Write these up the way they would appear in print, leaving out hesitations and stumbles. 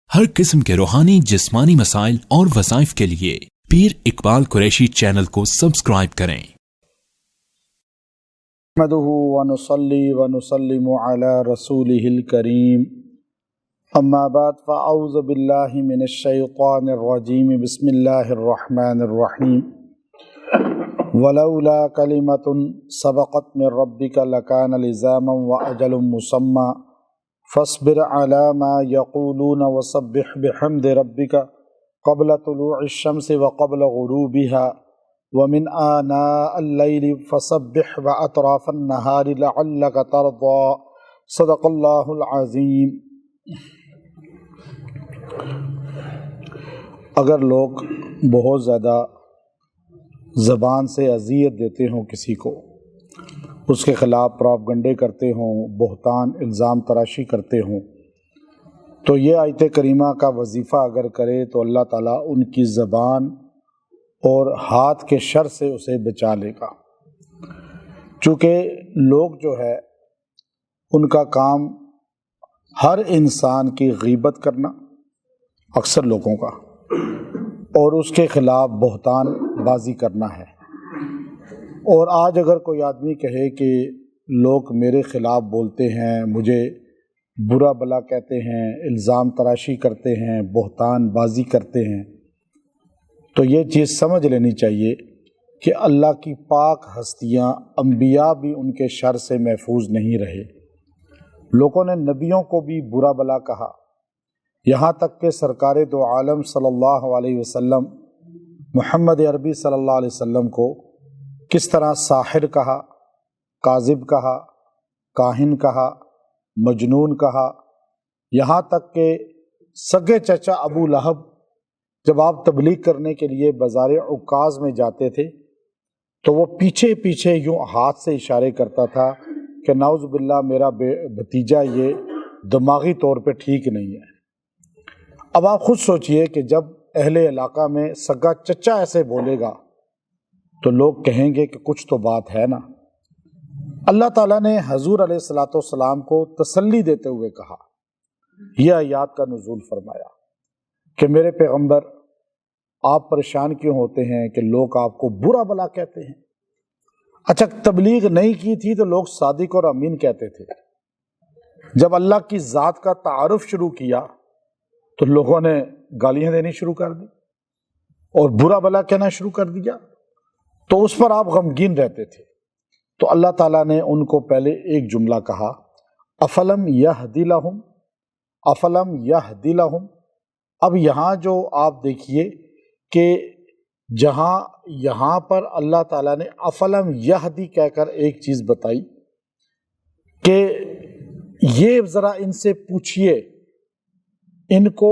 ہر قسم کے روحانی جسمانی مسائل اور وظائف کے لیے پیر اقبال قریشی چینل کو سبسکرائب کریں۔ نحمده ونصلي ونسلم على رسوله الكريم اما بعد فاعوذ بالله من الشيطان الرجيم بسم الله الرحمن الرحيم ولولا كلمة سبقت من ربك لكان لزاما وأجل مسمى فاصبر على ما يقولون وسبح بحمد ربك قبل طلوع الشمس وقبل غروبها ومن آناء الليل فسبح وأطراف النهار لعلك ترضى صدق اللہ العظیم۔ اگر لوگ بہت زیادہ زبان سے اذیت دیتے ہوں کسی کو، اس کے خلاف پراپگنڈے کرتے ہوں، بہتان الزام تراشی کرتے ہوں، تو یہ آیت کریمہ کا وظیفہ اگر کرے تو اللہ تعالیٰ ان کی زبان اور ہاتھ کے شر سے اسے بچا لے گا۔ چونکہ لوگ جو ہے ان کا کام ہر انسان کی غیبت کرنا، اکثر لوگوں کا، اور اس کے خلاف بہتان بازی کرنا ہے۔ اور آج اگر کوئی آدمی کہے کہ لوگ میرے خلاف بولتے ہیں، مجھے برا بلا کہتے ہیں، الزام تراشی کرتے ہیں، بہتان بازی کرتے ہیں، تو یہ چیز سمجھ لینی چاہیے کہ اللہ کی پاک ہستیاں، انبیاء بھی ان کے شر سے محفوظ نہیں رہے۔ لوگوں نے نبیوں کو بھی برا بلا کہا، یہاں تک کہ سرکار دو عالم صلی اللہ علیہ وسلم محمد عربی صلی اللہ علیہ وسلم کو کس طرح ساحر کہا، کاذب کہا، کاہن کہا، مجنون کہا، یہاں تک کہ سگے چچا ابو لہب جب آپ تبلیغ کرنے کے لیے بازار عکاظ میں جاتے تھے تو وہ پیچھے پیچھے یوں ہاتھ سے اشارے کرتا تھا کہ نعوذ باللہ میرا بھتیجا یہ دماغی طور پہ ٹھیک نہیں ہے۔ اب آپ خود سوچئے کہ جب اہل علاقہ میں سگا چچا ایسے بولے گا تو لوگ کہیں گے کہ کچھ تو بات ہے نا۔ اللہ تعالیٰ نے حضور علیہ السلام کو تسلی دیتے ہوئے کہا، یہ آیات کا نزول فرمایا کہ میرے پیغمبر آپ پریشان کیوں ہوتے ہیں کہ لوگ آپ کو برا بلا کہتے ہیں؟ اچھا، تبلیغ نہیں کی تھی تو لوگ صادق اور امین کہتے تھے، جب اللہ کی ذات کا تعارف شروع کیا تو لوگوں نے گالیاں دینی شروع کر دی اور برا بلا کہنا شروع کر دیا، تو اس پر آپ غمگین رہتے تھے۔ تو اللہ تعالیٰ نے ان کو پہلے ایک جملہ کہا، افلم یہدی لہم، افلم یہدی لہم۔ اب یہاں جو آپ دیکھیے کہ جہاں یہاں پر اللہ تعالیٰ نے افلم یہدی کہہ کر ایک چیز بتائی کہ یہ ذرا ان سے پوچھئے، ان کو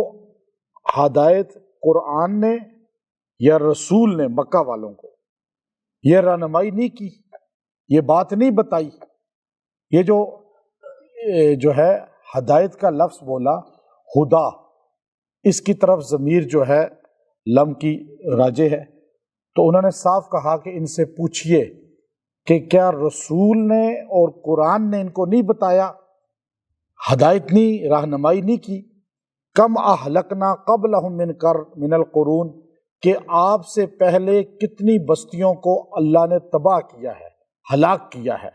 ہدایت قرآن نے یا رسول نے مکہ والوں کو یہ رہنمائی نہیں کی، یہ بات نہیں بتائی۔ یہ جو ہے ہدایت کا لفظ بولا، ہدا، اس کی طرف ضمیر جو ہے لم کی راجع ہے، تو انہوں نے صاف کہا کہ ان سے پوچھئے کہ کیا رسول نے اور قرآن نے ان کو نہیں بتایا، ہدایت نہیں، رہنمائی نہیں کی؟ کم اہلکنا قبلہم من القرون، کہ آپ سے پہلے کتنی بستیوں کو اللہ نے تباہ کیا ہے، ہلاک کیا ہے۔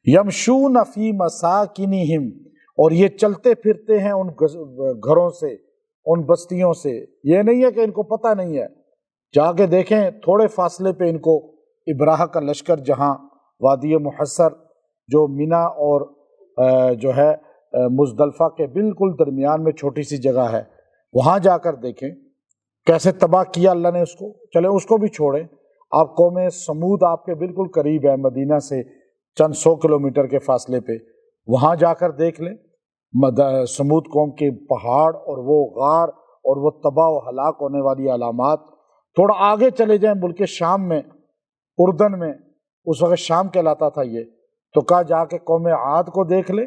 یمشون فی مساکنہم، اور یہ چلتے پھرتے ہیں ان گھروں سے، ان بستیوں سے، یہ نہیں ہے کہ ان کو پتہ نہیں ہے، جا کے دیکھیں تھوڑے فاصلے پہ ان کو ابراہ کا لشکر، جہاں وادی محصر جو مینا اور جو ہے مزدلفہ کے بالکل درمیان میں چھوٹی سی جگہ ہے، وہاں جا کر دیکھیں کیسے تباہ کیا اللہ نے اس کو۔ چلے اس کو بھی چھوڑیں، آپ قوم سمود آپ کے بالکل قریب ہے، مدینہ سے چند 100 کلومیٹر کے فاصلے پہ، وہاں جا کر دیکھ لیں سمود قوم کے پہاڑ اور وہ غار اور وہ تباہ و ہلاک ہونے والی علامات۔ تھوڑا آگے چلے جائیں ملک شام میں، اردن میں، اس وقت شام کہلاتا تھا یہ، تو کہا جا کے قوم عاد کو دیکھ لیں،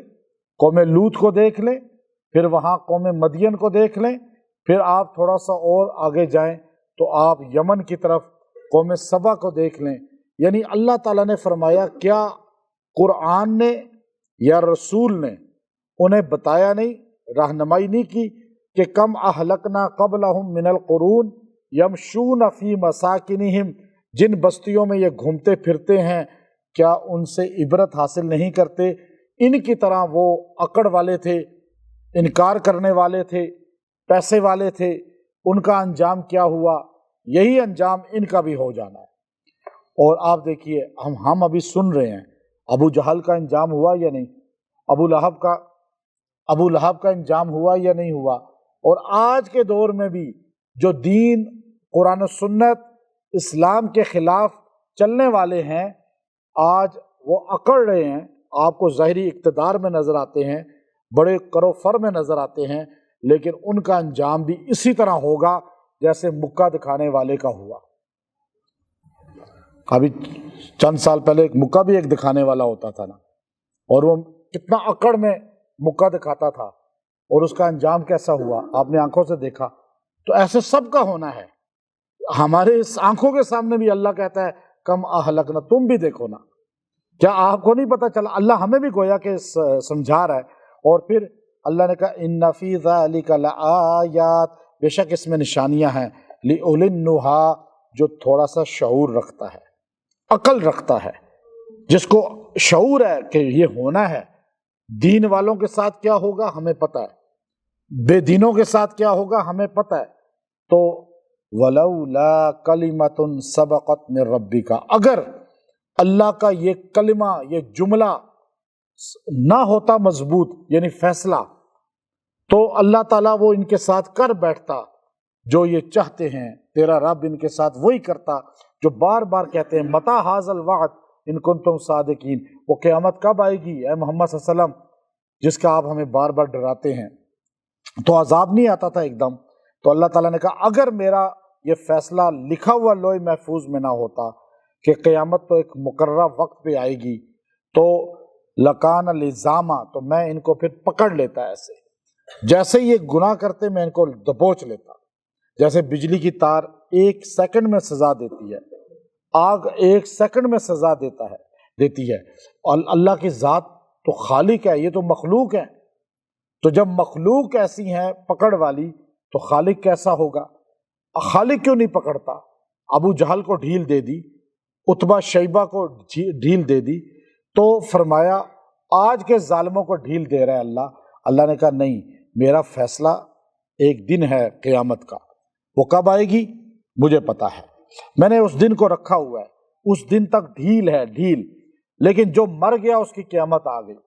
قوم لوط کو دیکھ لیں، پھر وہاں قوم مدین کو دیکھ لیں، پھر آپ تھوڑا سا اور آگے جائیں تو آپ یمن کی طرف قوم سبا کو دیکھ لیں۔ یعنی اللہ تعالیٰ نے فرمایا کیا قرآن نے یا رسول نے انہیں بتایا نہیں، رہنمائی نہیں کی کہ کم اہلکنا قبلہم من القرون یمشون فی مساکنہم، جن بستیوں میں یہ گھومتے پھرتے ہیں کیا ان سے عبرت حاصل نہیں کرتے؟ ان کی طرح وہ اکڑ والے تھے، انکار کرنے والے تھے، پیسے والے تھے، ان کا انجام کیا ہوا؟ یہی انجام ان کا بھی ہو جانا ہے۔ اور آپ دیکھیے ہم ابھی سن رہے ہیں ابو جہل کا انجام ہوا یا نہیں، ابو لہب کا انجام ہوا یا نہیں ہوا؟ اور آج کے دور میں بھی جو دین، قرآن و سنت، اسلام کے خلاف چلنے والے ہیں، آج وہ اکڑ رہے ہیں، آپ کو ظاہری اقتدار میں نظر آتے ہیں، بڑے کرو فر میں نظر آتے ہیں، لیکن ان کا انجام بھی اسی طرح ہوگا جیسے مکہ دکھانے والے کا ہوا۔ ابھی چند سال پہلے ایک مکہ بھی ایک دکھانے والا ہوتا تھا نا، اور وہ کتنا اکڑ میں مکہ دکھاتا تھا، اور اس کا انجام کیسا ہوا آپ نے آنکھوں سے دیکھا۔ تو ایسے سب کا ہونا ہے، ہمارے اس آنکھوں کے سامنے بھی اللہ کہتا ہے کم اہلکنا، تم بھی دیکھو نا، کیا آپ کو نہیں پتا چلا؟ اللہ ہمیں بھی گویا کہ سمجھا رہا ہے۔ اور پھر اللہ نے کہا ان فی ذلک لآیات، بے شک اس میں نشانیاں ہیں، لأولی النہی، جو تھوڑا سا شعور رکھتا ہے، عقل رکھتا ہے، جس کو شعور ہے کہ یہ ہونا ہے۔ دین والوں کے ساتھ کیا ہوگا ہمیں پتہ ہے، بے دینوں کے ساتھ کیا ہوگا ہمیں پتہ ہے۔ تو ولولا کلمۃ سبقت من ربک، اگر اللہ کا یہ کلمہ، یہ جملہ نہ ہوتا مضبوط، یعنی فیصلہ، تو اللہ تعالیٰ وہ ان کے ساتھ کر بیٹھتا جو یہ چاہتے ہیں، تیرا رب ان کے ساتھ وہی کرتا جو بار بار کہتے ہیں متی ھذا الوعد ان کنتم صادقین، وہ قیامت کب آئے گی اے محمد صلی اللہ علیہ وسلم جس کا آپ ہمیں بار بار ڈراتے ہیں؟ تو عذاب نہیں آتا تھا ایک دم۔ تو اللہ تعالیٰ نے کہا اگر میرا یہ فیصلہ لکھا ہوا لوح محفوظ میں نہ ہوتا کہ قیامت تو ایک مقررہ وقت پہ آئے گی، تو لکان لزاما، تو میں ان کو پھر پکڑ لیتا، ایسے جیسے یہ گناہ کرتے میں ان کو دبوچ لیتا۔ جیسے بجلی کی تار 1 سیکنڈ میں سزا دیتی ہے، آگ 1 سیکنڈ میں سزا دیتی ہے، اور اللہ کی ذات تو خالق ہے، یہ تو مخلوق ہے۔ تو جب مخلوق ایسی ہیں پکڑ والی، تو خالق کیسا ہوگا؟ خالق کیوں نہیں پکڑتا؟ ابو جہل کو ڈھیل دے دی، عتبہ شیبہ کو ڈھیل دے دی، تو فرمایا آج کے ظالموں کو ڈھیل دے رہا ہے اللہ۔ اللہ نے کہا نہیں، میرا فیصلہ ایک دن ہے قیامت کا، وہ کب آئے گی مجھے پتا ہے، میں نے اس دن کو رکھا ہوا ہے، اس دن تک ڈھیل ہے، ڈھیل۔ لیکن جو مر گیا اس کی قیامت آ گئی،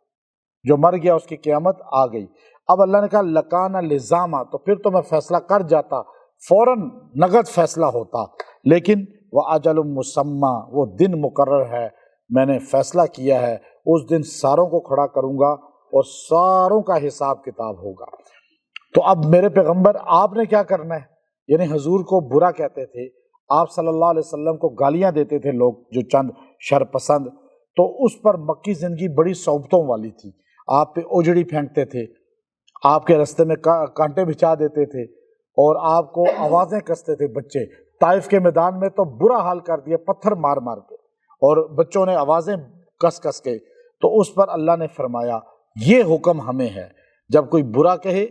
جو مر گیا اس کی قیامت آ گئی۔ اب اللہ نے کہا لکان لزاما، تو پھر تو میں فیصلہ کر جاتا، فوراً نقد فیصلہ ہوتا، لیکن وہ اجل مسمى، وہ دن مقرر ہے، میں نے فیصلہ کیا ہے، اس دن ساروں کو کھڑا کروں گا اور ساروں کا حساب کتاب ہوگا۔ تو اب میرے پیغمبر آپ نے کیا کرنا ہے؟ یعنی حضور کو برا کہتے تھے، آپ صلی اللہ علیہ وسلم کو گالیاں دیتے تھے لوگ جو چند شر پسند، تو اس پر مکی زندگی بڑی صعوبتوں والی تھی، آپ پہ اوجڑی پھینکتے تھے، آپ کے رستے میں کانٹے بچھا دیتے تھے، اور آپ کو آوازیں کستے تھے بچے۔ طائف کے میدان میں تو برا حال کر دیا، پتھر مار مار کے، اور بچوں نے آوازیں کس کس کے۔ تو اس پر اللہ نے فرمایا یہ حکم ہمیں ہے، جب کوئی برا کہے،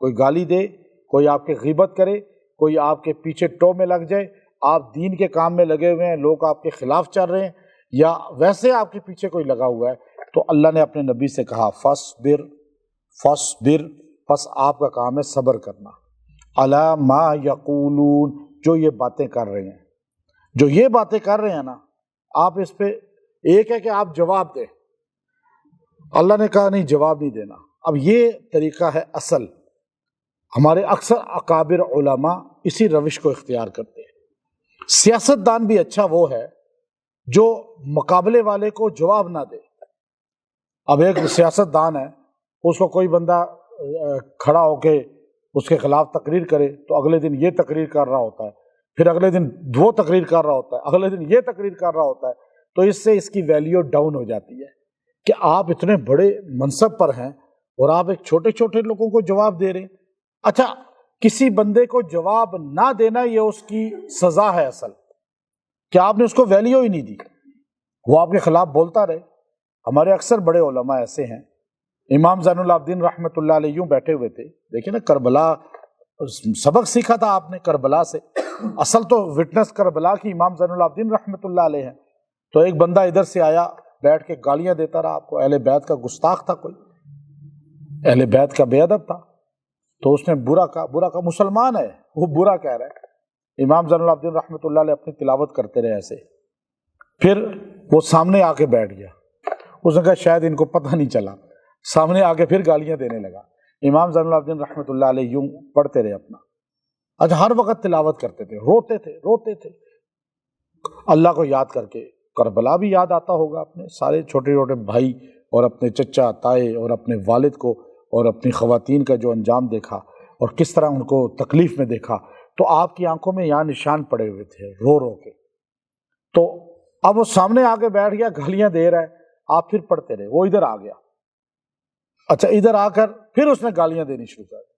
کوئی گالی دے، کوئی آپ کے غیبت کرے، کوئی آپ کے پیچھے ٹو میں لگ جائے، آپ دین کے کام میں لگے ہوئے ہیں، لوگ آپ کے خلاف چل رہے ہیں، یا ویسے آپ کے پیچھے کوئی لگا ہوا ہے، تو اللہ نے اپنے نبی سے کہا فاصبر، پس آپ کا کام ہے صبر کرنا، علی ما یقولون، جو یہ باتیں کر رہے ہیں، جو یہ باتیں کر رہے ہیں نا، آپ اس پہ ایک ہے کہ آپ جواب دیں، اللہ نے کہا نہیں جواب نہیں دینا۔ اب یہ طریقہ ہے اصل، ہمارے اکثر اکابر علماء اسی روش کو اختیار کرتے ہیں۔ سیاست دان بھی اچھا وہ ہے جو مقابلے والے کو جواب نہ دے۔ اب ایک سیاست دان ہے، اس کو کوئی بندہ کھڑا ہو کے اس کے خلاف تقریر کرے تو اگلے دن یہ تقریر کر رہا ہوتا ہے، پھر اگلے دن وہ تقریر کر رہا ہوتا ہے، اگلے دن یہ تقریر کر رہا ہوتا ہے، تو اس سے اس کی ویلیو ڈاؤن ہو جاتی ہے کہ آپ اتنے بڑے منصب پر ہیں اور آپ ایک چھوٹے چھوٹے لوگوں کو جواب دے رہے ہیں۔ اچھا، کسی بندے کو جواب نہ دینا یہ اس کی سزا ہے اصل، کہ آپ نے اس کو ویلیو ہی نہیں دی، وہ آپ کے خلاف بولتا رہے۔ ہمارے اکثر بڑے علماء ایسے ہیں، امام زین العابدین رحمۃ اللہ علیہ یوں بیٹھے ہوئے تھے، دیکھیں نا کربلا سبق سیکھا تھا آپ نے کربلا سے. اصل تو وٹنس کربلا کی امام زین العابدین رحمۃ اللہ علیہ ہیں. تو ایک بندہ ادھر سے آیا بیٹھ کے گالیاں دیتا رہا آپ کو، اہل بیت کا گستاخ تھا، کوئی اہل بیت کا بے ادب تھا. تو اس نے برا کہا، مسلمان ہے وہ برا کہہ رہا ہے. امام زین العابدین رحمۃ اللہ علیہ اپنی تلاوت کرتے رہے ایسے. پھر وہ سامنے آ کے بیٹھ گیا. اس نے کہا شاید ان کو پتہ نہیں چلا. سامنے آ کے پھر گالیاں دینے لگا. امام زین العابدین رحمۃ اللہ علیہ یوں پڑھتے رہے اپنا. اچھا ہر وقت تلاوت کرتے تھے، روتے تھے اللہ کو یاد کر کے. کربلا بھی یاد آتا ہوگا اپنے سارے چھوٹے چھوٹے بھائی اور اپنے چچا تائے اور اپنے والد کو اور اپنی خواتین کا جو انجام دیکھا اور کس طرح ان کو تکلیف میں دیکھا. تو آپ کی آنکھوں میں یہاں نشان پڑے ہوئے تھے رو کے. تو اب وہ سامنے آ کے بیٹھ گیا، گالیاں دے رہا ہے، آپ پھر پڑھتے رہے. وہ ادھر آ گیا. اچھا ادھر آ کر پھر اس نے گالیاں دینی شروع کر دی.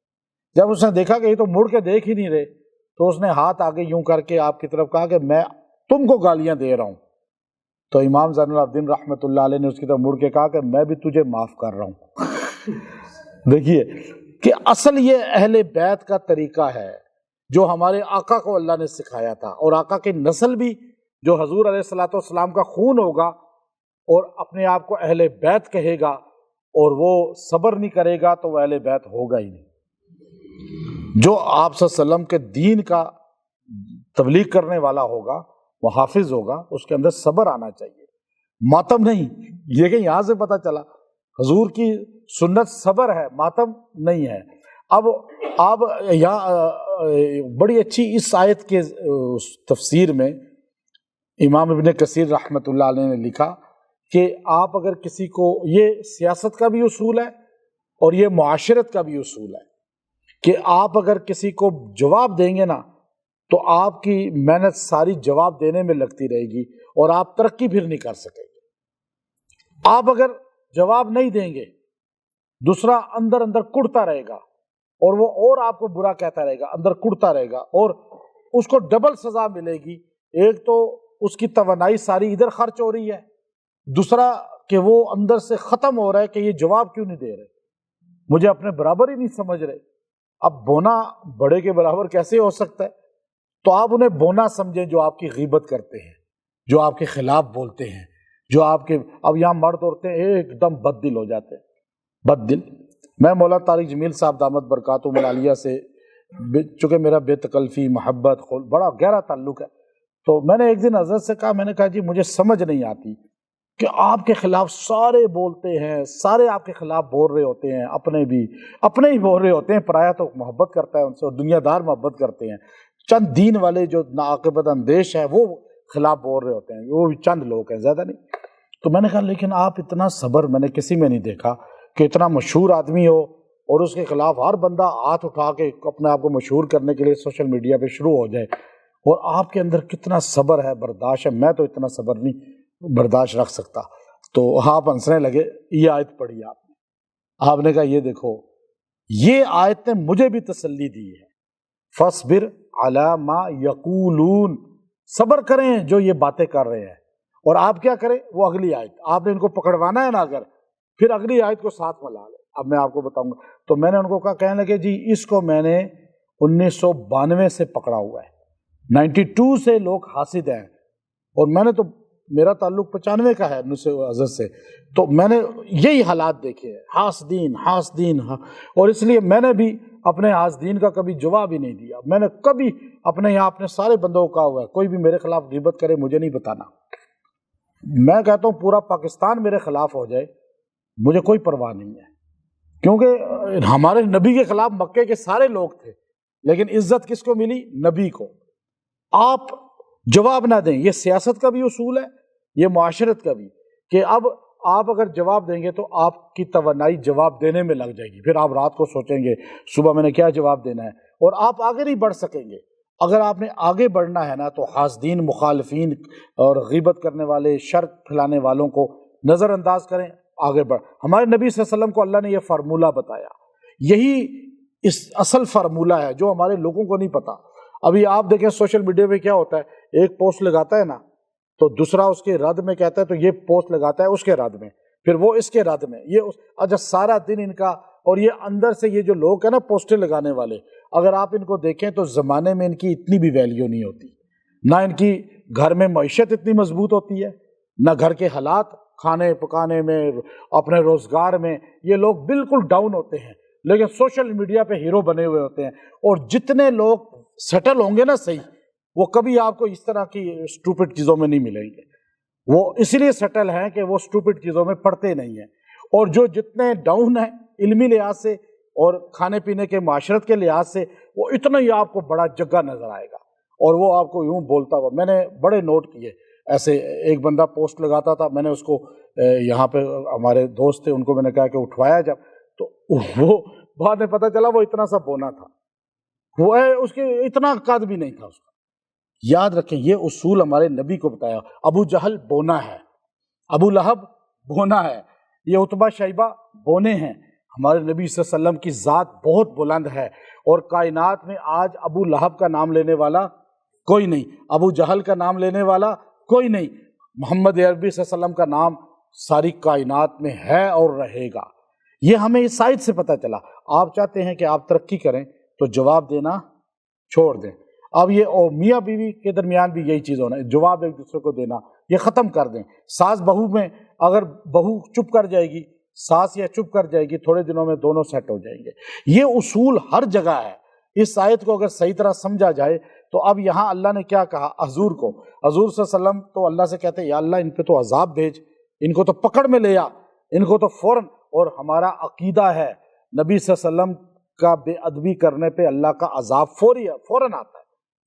جب اس نے دیکھا کہ یہ تو مڑ کے دیکھ ہی نہیں رہے تو اس نے ہاتھ آگے یوں کر کے آپ کی طرف کہا کہ میں تم کو گالیاں دے رہا ہوں. تو امام زین العابدین رحمۃ اللہ علیہ نے اس کی طرف مڑ کے کہا کہ میں بھی تجھے معاف کر رہا ہوں. دیکھیے کہ اصل یہ اہل بیت کا طریقہ ہے جو ہمارے آقا کو اللہ نے سکھایا تھا. اور آقا کی نسل بھی جو حضور علیہ الصلوۃ والسلام کا خون ہوگا اور اپنے آپ کو اہل بیت کہے گا اور وہ صبر نہیں کرے گا تو وہ اہل بیت ہوگا ہی نہیں. جو آپ صلی اللہ علیہ وسلم کے دین کا تبلیغ کرنے والا ہوگا، وہ حافظ ہوگا، اس کے اندر صبر آنا چاہیے، ماتم نہیں. یہ کہ یہاں سے پتہ چلا حضور کی سنت صبر ہے، ماتم نہیں ہے. اب آپ یہاں بڑی اچھی اس آیت کے تفسیر میں امام ابن کثیر رحمۃ اللہ علیہ نے لکھا کہ آپ اگر کسی کو، یہ سیاست کا بھی اصول ہے اور یہ معاشرت کا بھی اصول ہے کہ آپ اگر کسی کو جواب دیں گے نا تو آپ کی محنت ساری جواب دینے میں لگتی رہے گی اور آپ ترقی پھر نہیں کر سکیں گے. آپ اگر جواب نہیں دیں گے دوسرا اندر اندر کڑتا رہے گا اور وہ اور آپ کو برا کہتا رہے گا، اندر کڑتا رہے گا اور اس کو ڈبل سزا ملے گی. ایک تو اس کی توانائی ساری ادھر خرچ ہو رہی ہے، دوسرا کہ وہ اندر سے ختم ہو رہا ہے کہ یہ جواب کیوں نہیں دے رہے، مجھے اپنے برابر ہی نہیں سمجھ رہے. اب بونا بڑے کے برابر کیسے ہو سکتا ہے؟ تو آپ انہیں بونا سمجھیں جو آپ کی غیبت کرتے ہیں، جو آپ کے خلاف بولتے ہیں، جو آپ کے، اب یہاں مرد عورتیں ایک دم بد دل ہو جاتے ہیں. بد دل. میں مولا طارق جمیل صاحب دامت برکاتہم العالیہ سے چونکہ میرا بے تکلفی محبت بڑا گہرا تعلق ہے، تو میں نے ایک دن حضرت سے کہا، میں نے کہا جی مجھے سمجھ نہیں آتی کہ آپ کے خلاف سارے بولتے ہیں، سارے آپ کے خلاف بول رہے ہوتے ہیں، اپنے ہی بول رہے ہوتے ہیں، پرایا تو محبت کرتا ہے ان سے اور دنیا دار محبت کرتے ہیں، چند دین والے جو ناعاقبت اندیش ہیں وہ خلاف بول رہے ہوتے ہیں، وہ بھی چند لوگ ہیں، زیادہ نہیں. تو میں نے کہا لیکن آپ اتنا صبر میں نے کسی میں نہیں دیکھا کہ اتنا مشہور آدمی ہو اور اس کے خلاف ہر بندہ ہاتھ اٹھا کے اپنے آپ کو مشہور کرنے کے لیے سوشل میڈیا پہ شروع ہو جائے، اور آپ کے اندر کتنا صبر ہے، برداشت ہے. میں تو اتنا صبر نہیں برداشت رکھ سکتا. تو آپ ہنسنے لگے. یہ آیت پڑھی آپ نے کہا یہ دیکھو یہ آیت نے مجھے بھی تسلی دی ہے، فاصبر علی ما یقولون، صبر کریں جو یہ باتیں کر رہے ہیں. اور آپ کیا کریں، وہ اگلی آیت آپ نے ان کو پکڑوانا ہے نا، اگر پھر اگلی آیت کو ساتھ میں لا لیں. اب میں آپ کو بتاؤں گا. تو میں نے ان کو کہا، کہنے لگے جی اس کو میں نے 1992 سے پکڑا ہوا ہے، 92 سے لوگ حاسد ہیں اور میں نے تو میرا تعلق 95 کا ہے حضرت سے، تو میں نے یہی حالات دیکھے ہیں، حاسدین. اور اس لیے میں نے بھی اپنے حاسدین کا کبھی جواب ہی نہیں دیا. میں نے کبھی اپنے یہاں اپنے سارے بندوں کو کہا ہوا ہے کوئی بھی میرے خلاف غیبت کرے مجھے نہیں بتانا. میں کہتا ہوں پورا پاکستان میرے خلاف ہو جائے مجھے کوئی پرواہ نہیں ہے، کیونکہ ہمارے نبی کے خلاف مکے کے سارے لوگ تھے، لیکن عزت کس کو ملی؟ نبی کو. آپ جواب نہ دیں، یہ سیاست کا بھی اصول ہے، یہ معاشرت کا بھی، کہ اب آپ اگر جواب دیں گے تو آپ کی توانائی جواب دینے میں لگ جائے گی. پھر آپ رات کو سوچیں گے صبح میں نے کیا جواب دینا ہے، اور آپ آگے نہیں بڑھ سکیں گے. اگر آپ نے آگے بڑھنا ہے نا تو حاسدین، مخالفین اور غیبت کرنے والے، شر پھیلانے والوں کو نظر انداز کریں، آگے بڑھ. ہمارے نبی صلی اللہ علیہ وسلم کو اللہ نے یہ فارمولہ بتایا، یہی اس اصل فارمولہ ہے جو ہمارے لوگوں کو نہیں پتا. ابھی آپ دیکھیں سوشل میڈیا پہ کیا ہوتا ہے، ایک پوسٹ لگاتا ہے نا تو دوسرا اس کے رد میں کہتا ہے، تو یہ پوسٹ لگاتا ہے اس کے رد میں، پھر وہ اس کے رد میں، یہ اچھا سارا دن ان کا. اور یہ اندر سے یہ جو لوگ ہیں نا پوسٹیں لگانے والے، اگر آپ ان کو دیکھیں تو زمانے میں ان کی اتنی بھی ویلیو نہیں ہوتی، نہ ان کی گھر میں معیشت اتنی مضبوط ہوتی ہے، نہ گھر کے حالات کھانے پکانے میں اپنے روزگار میں، یہ لوگ بالکل ڈاؤن ہوتے ہیں، لیکن سوشل میڈیا پہ ہیرو بنے ہوئے ہوتے ہیں۔ اور جتنے لوگ سیٹل ہوں گے نا صحیح، وہ کبھی آپ کو اس طرح کی اسٹوپڈ چیزوں میں نہیں ملیں گے۔ وہ اس لیے سیٹل ہیں کہ وہ اسٹوپڈ چیزوں میں پڑتے نہیں ہیں، اور جو جتنے ڈاؤن ہیں علمی لحاظ سے اور کھانے پینے کے معاشرت کے لحاظ سے، وہ اتنا ہی آپ کو بڑا جگہ نظر آئے گا، اور وہ آپ کو یوں بولتا ہوا۔ میں نے بڑے نوٹ کیے ایسے، ایک بندہ پوسٹ لگاتا تھا، میں نے اس کو یہاں پہ ہمارے دوست تھے ان کو میں نے کہا کہ اٹھوایا جب، تو وہ بعد میں پتہ چلا وہ اتنا سا بونا تھا، وہ اس کے اتنا قد بھی نہیں تھا اس کا۔ یاد رکھیں یہ اصول ہمارے نبی کو بتایا۔ ابو جہل بونا ہے، ابو لہب بونا ہے، یہ عتبہ شیبہ بونے ہیں۔ ہمارے نبی صلی اللہ علیہ وسلم کی ذات بہت بلند ہے، اور کائنات میں آج ابو لہب کا نام لینے والا کوئی نہیں، ابو جہل کا نام لینے والا کوئی نہیں۔ محمد عربی صلی اللہ علیہ وسلم کا نام ساری کائنات میں ہے اور رہے گا۔ یہ ہمیں اس آیت سے پتہ چلا۔ آپ چاہتے ہیں کہ آپ ترقی کریں تو جواب دینا چھوڑ دیں۔ اب یہ میاں بیوی کے درمیان بھی یہی چیز ہونا ہے، جواب ایک دوسرے کو دینا یہ ختم کر دیں۔ ساس بہو میں اگر بہو چپ کر جائے گی، ساس یا چپ کر جائے گی، تھوڑے دنوں میں دونوں سیٹ ہو جائیں گے۔ یہ اصول ہر جگہ ہے۔ اس آیت کو اگر صحیح طرح سمجھا جائے تو اب یہاں اللہ نے کیا کہا حضور کو، حضور صلی اللہ علیہ وسلم تو اللہ سے کہتے ہیں یا اللہ ان پہ تو عذاب بھیج، ان کو تو پکڑ میں لے آ، ان کو تو فوراً۔ اور ہمارا عقیدہ ہے نبی صلی اللہ علیہ وسلم کا بے ادبی کرنے پہ اللہ کا عذاب فوراً آتا ہے،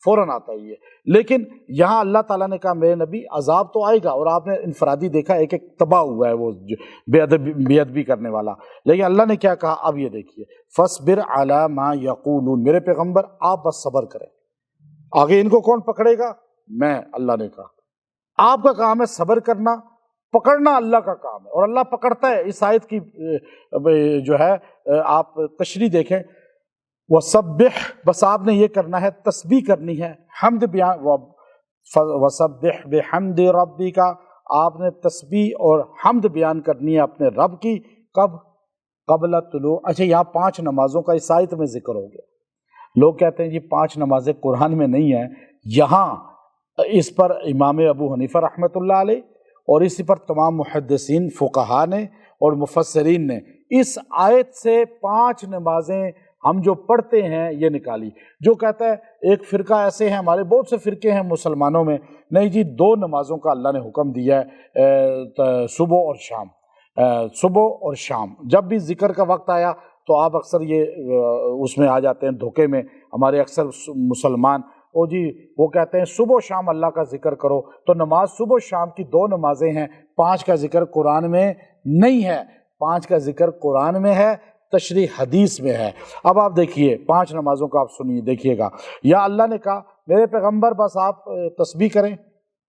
فوراً آتا ہے یہ۔ لیکن یہاں اللہ تعالیٰ نے کہا میرے نبی عذاب تو آئے گا، اور آپ نے انفرادی دیکھا ایک ایک تباہ ہوا ہے وہ بے ادبی کرنے والا۔ لیکن اللہ نے کیا کہا اب یہ دیکھیے، فَاصْبِرْ عَلَىٰ مَا يَقُولُونَ، میرے پیغمبر آپ بس صبر کریں۔ آگے ان کو کون پکڑے گا؟ میں، اللہ نے کہا آپ کا کام ہے صبر کرنا، پکڑنا اللہ کا کام ہے، اور اللہ پکڑتا ہے۔ اس آیت کی جو ہے آپ تشریح دیکھیں، وَسَبِّحْ، بس آپ نے یہ کرنا ہے، تسبیح کرنی ہے، حمد بیان، وَسَبِّحْ بِحَمْدِ رَبِّكَ، آپ نے تسبیح اور حمد بیان کرنی ہے اپنے رب کی۔ کب؟ قبل طلوع، اچھا یہاں 5 نمازوں کا اس آیت میں ذکر ہو گیا۔ لوگ کہتے ہیں جی 5 نمازیں قرآن میں نہیں ہیں، یہاں اس پر امام ابو حنیفہ رحمۃ اللہ علیہ اور اسی پر تمام محدثین فقہا نے اور مفسرین نے اس آیت سے 5 نمازیں ہم جو پڑھتے ہیں یہ نکالی۔ جو کہتا ہے ایک فرقہ ایسے ہیں، ہمارے بہت سے فرقے ہیں مسلمانوں میں، نہیں جی 2 نمازوں کا اللہ نے حکم دیا ہے، صبح اور شام، صبح اور شام۔ جب بھی ذکر کا وقت آیا تو آپ اکثر یہ اس میں آ جاتے ہیں دھوکے میں، ہمارے اکثر مسلمان او جی وہ کہتے ہیں صبح و شام اللہ کا ذکر کرو، تو نماز صبح و شام کی 2 نمازیں ہیں، 5 کا ذکر قرآن میں نہیں ہے، 5 کا ذکر قرآن میں ہے، تشریح حدیث میں ہے۔ اب آپ دیکھیے 5 نمازوں کا آپ سنیے، دیکھیے گا، یا اللہ نے کہا میرے پیغمبر بس آپ تسبیح کریں،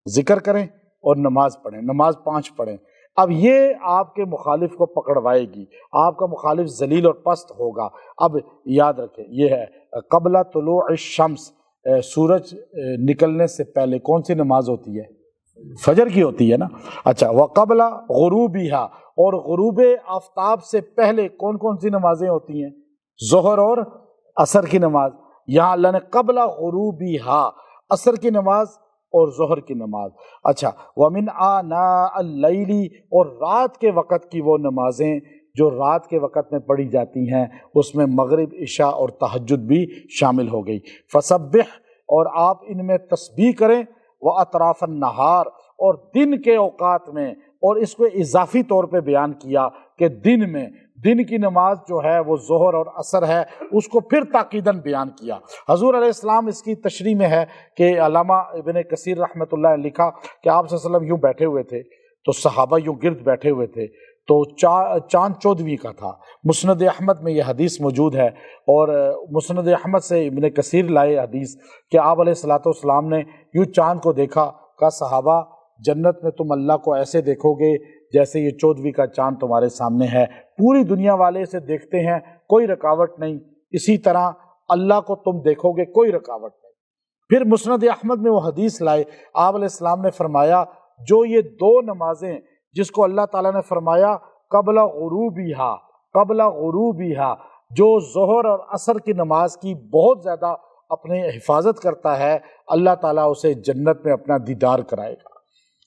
ذکر کریں اور نماز پڑھیں، نماز 5 پڑھیں۔ اب یہ آپ کے مخالف کو پکڑوائے گی، آپ کا مخالف ذلیل اور پست ہوگا۔ اب یاد رکھیں یہ ہے قبل طلوع الشمس، سورج نکلنے سے پہلے کون سی نماز ہوتی ہے؟ فجر کی ہوتی ہے نا۔ اچھا وقبل غروبہا، اور غروب آفتاب سے پہلے کون کون سی نمازیں ہوتی ہیں؟ ظہر اور عصر کی نماز۔ یہاں اللہ نے قبل غروبہا، عصر کی نماز اور ظہر کی نماز۔ اچھا ومن آناء اللیل، اور رات کے وقت کی وہ نمازیں جو رات کے وقت میں پڑھی جاتی ہیں، اس میں مغرب، عشاء اور تہجد بھی شامل ہو گئی۔ فسبح، اور آپ ان میں تسبیح کریں، واطراف النہار، اور دن کے اوقات میں، اور اس کو اضافی طور پہ بیان کیا کہ دن میں، دن کی نماز جو ہے وہ ظہر اور عصر ہے، اس کو پھر تاکیداً بیان کیا۔ حضور علیہ السلام اس کی تشریح میں ہے کہ علامہ ابن کثیر رحمۃ اللہ نے لکھا کہ آپ صلی اللہ علیہ وسلم یوں بیٹھے ہوئے تھے تو صحابہ یوں گرد بیٹھے ہوئے تھے، تو چاند 14ویں کا تھا۔ مسند احمد میں یہ حدیث موجود ہے، اور مسند احمد سے ابن کثیر لائے حدیث کہ آپ علیہ الصلوۃ والسلام نے یوں چاند کو دیکھا، کہا صحابہ جنت میں تم اللہ کو ایسے دیکھو گے جیسے یہ 14ویں کا چاند تمہارے سامنے ہے، پوری دنیا والے اسے دیکھتے ہیں کوئی رکاوٹ نہیں، اسی طرح اللہ کو تم دیکھو گے کوئی رکاوٹ نہیں۔ پھر مسند احمد میں وہ حدیث لائے، آپ علیہ السلام نے فرمایا جو یہ 2 نمازیں جس کو اللہ تعالیٰ نے فرمایا قبل غروبہا، قبل غروبہا، جو ظہر اور عصر کی نماز کی بہت زیادہ اپنے حفاظت کرتا ہے، اللہ تعالیٰ اسے جنت میں اپنا دیدار کرائے گا۔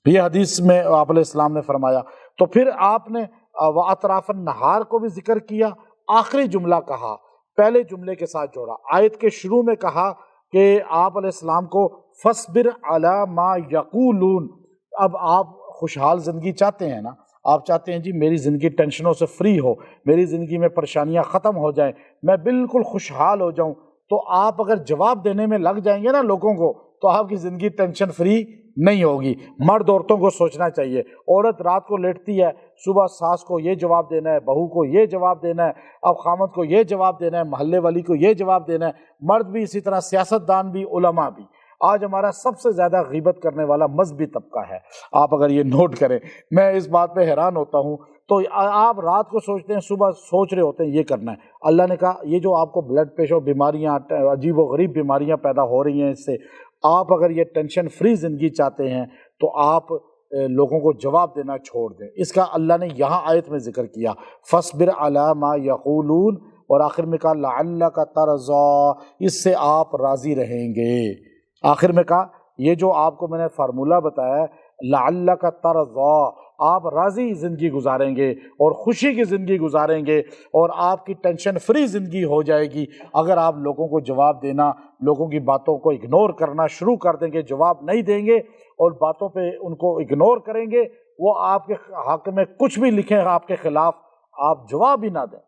یہ حدیث میں آپ علیہ السلام نے فرمایا۔ تو پھر آپ نے وَأَطْرَافَ النَّهَارِ کو بھی ذکر کیا، آخری جملہ کہا، پہلے جملے کے ساتھ جوڑا۔ آیت کے شروع میں کہا کہ آپ علیہ السلام کو فَاصْبِرْ عَلَىٰ مَا يَقُولُونَ۔ اب آپ خوشحال زندگی چاہتے ہیں نا، آپ چاہتے ہیں جی میری زندگی ٹینشنوں سے فری ہو، میری زندگی میں پریشانیاں ختم ہو جائیں، میں بالکل خوشحال ہو جاؤں، تو آپ اگر جواب دینے میں لگ جائیں گے نا لوگوں کو، تو آپ کی زندگی ٹینشن فری نہیں ہوگی۔ مرد عورتوں کو سوچنا چاہیے، عورت رات کو لیٹتی ہے، صبح ساس کو یہ جواب دینا ہے، بہو کو یہ جواب دینا ہے، اب خامد کو یہ جواب دینا ہے، محلے والی کو یہ جواب دینا ہے، مرد بھی اسی طرح، سیاستدان بھی، علماء بھی۔ آج ہمارا سب سے زیادہ غیبت کرنے والا مذہبی طبقہ ہے، آپ اگر یہ نوٹ کریں۔ میں اس بات پہ حیران ہوتا ہوں، تو آپ رات کو سوچتے ہیں، صبح سوچ رہے ہوتے ہیں یہ کرنا ہے۔ اللہ نے کہا یہ جو آپ کو بلڈ پریشر، بیماریاں، عجیب و غریب بیماریاں پیدا ہو رہی ہیں اس سے، آپ اگر یہ ٹینشن فری زندگی چاہتے ہیں تو آپ لوگوں کو جواب دینا چھوڑ دیں۔ اس کا اللہ نے یہاں آیت میں ذکر کیا، فَاصْبِرْ عَلَىٰ مَا يَقُولُونَ، اور آخر میں کہا لَعَلَّكَ تَرْضَىٰ، اس سے آپ راضی رہیں گے۔ آخر میں کہا یہ جو آپ کو میں نے فارمولہ بتایا ہے، لَعَلَّكَ تَرْضَىٰ، آپ راضی زندگی گزاریں گے اور خوشی کی زندگی گزاریں گے، اور آپ کی ٹینشن فری زندگی ہو جائے گی اگر آپ لوگوں کو جواب دینا، لوگوں کی باتوں کو اگنور کرنا شروع کر دیں گے، جواب نہیں دیں گے اور باتوں پہ ان کو اگنور کریں گے، وہ آپ کے حق میں کچھ بھی لکھیں آپ کے خلاف، آپ جواب ہی نہ دیں،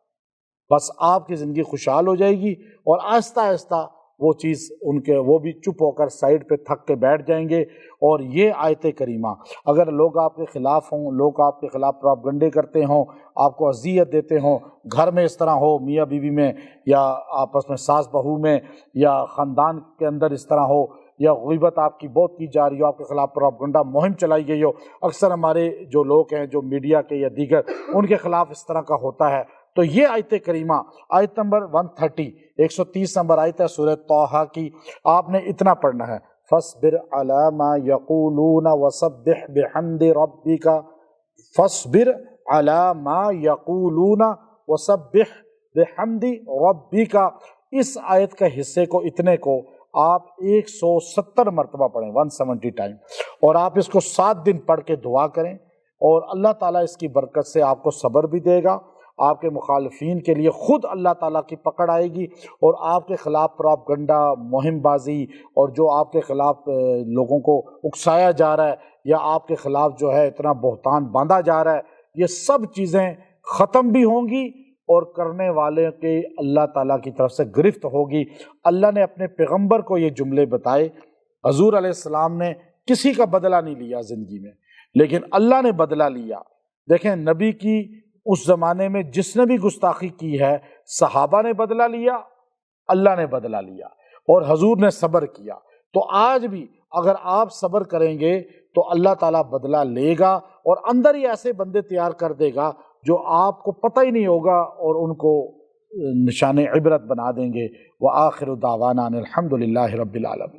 بس آپ کی زندگی خوشحال ہو جائے گی، اور آہستہ آہستہ وہ چیز ان کے، وہ بھی چپ ہو کر سائڈ پہ تھک کے بیٹھ جائیں گے۔ اور یہ آیت کریمہ، اگر لوگ آپ کے خلاف ہوں، لوگ آپ کے خلاف پروپیگنڈے کرتے ہوں، آپ کو اذیت دیتے ہوں، گھر میں اس طرح ہو، میاں بیوی میں، یا آپس میں ساس بہو میں، یا خاندان کے اندر اس طرح ہو، یا غیبت آپ کی بہت کی جا رہی ہو، آپ کے خلاف پروپیگنڈا مہم چلائی گئی ہو، اکثر ہمارے جو لوگ ہیں جو میڈیا کے یا دیگر، ان کے خلاف اس طرح کا ہوتا ہے، تو یہ آیت کریمہ، آیت نمبر 130، 130 نمبر آیت ہے سورہ طٰہٰ کی، آپ نے اتنا پڑھنا ہے، فَاصْبِرْ عَلَىٰ مَا يَقُولُونَ وَسَبِّحْ بِحَمْدِ رَبِّكَ، فَاصْبِرْ عَلَىٰ مَا يَقُولُونَ وَسَبِّحْ بِحَمْدِ رَبِّكَ۔ اس آیت کے حصے کو، اتنے کو آپ 170 مرتبہ پڑھیں، 170 ٹائم، اور آپ اس کو 7 دن پڑھ کے دعا کریں، اور اللہ تعالیٰ اس کی برکت سے آپ کو صبر بھی دے گا، آپ کے مخالفین کے لیے خود اللہ تعالیٰ کی پکڑ آئے گی، اور آپ کے خلاف پروپیگنڈا، مہم بازی، اور جو آپ کے خلاف لوگوں کو اکسایا جا رہا ہے، یا آپ کے خلاف جو ہے اتنا بہتان باندھا جا رہا ہے، یہ سب چیزیں ختم بھی ہوں گی، اور کرنے والے کے اللہ تعالیٰ کی طرف سے گرفت ہوگی۔ اللہ نے اپنے پیغمبر کو یہ جملے بتائے، حضور علیہ السلام نے کسی کا بدلہ نہیں لیا زندگی میں، لیکن اللہ نے بدلہ لیا۔ دیکھیں نبی کی اس زمانے میں جس نے بھی گستاخی کی ہے، صحابہ نے بدلہ لیا، اللہ نے بدلہ لیا، اور حضور نے صبر کیا۔ تو آج بھی اگر آپ صبر کریں گے تو اللہ تعالیٰ بدلہ لے گا، اور اندر ہی ایسے بندے تیار کر دے گا جو آپ کو پتہ ہی نہیں ہوگا، اور ان کو نشان عبرت بنا دیں گے۔ وآخر دعوانا ان الحمد للہ رب العالمین۔